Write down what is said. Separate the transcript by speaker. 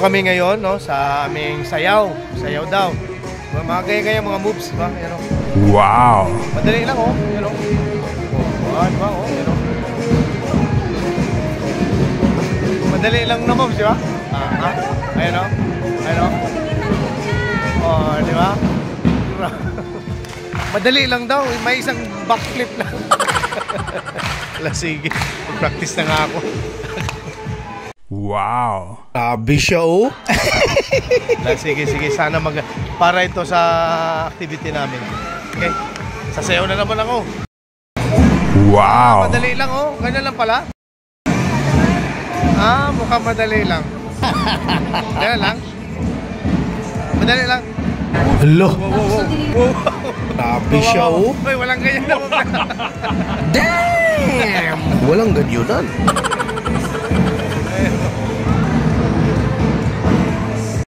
Speaker 1: kami ngayon, no, sa aming sayaw. Sayaw daw. Mga gaya-gaya mga moves, diba? Yan, oh.
Speaker 2: Wow!
Speaker 1: Madali lang, oh. Yan, oh. Diba? Oh, yan, oh. Madali lang na moves, diba? Ayan, oh. Ayan, oh. Oh, diba? Madali lang daw. May isang backflip lang. Sige. Practice na nga ako.
Speaker 2: Wow!
Speaker 1: Sabi siya, oh. Sige. Sana para ito sa activity namin. Okay? Sasayaw na naman ako.
Speaker 2: Wow!
Speaker 1: Madali lang, oh. Ganyan lang pala. Mukhang madali lang. Ganyan lang. Madali lang. Hello. Sabi siya, oh. Ay, walang ganyan na. Damn! Walang ganyan.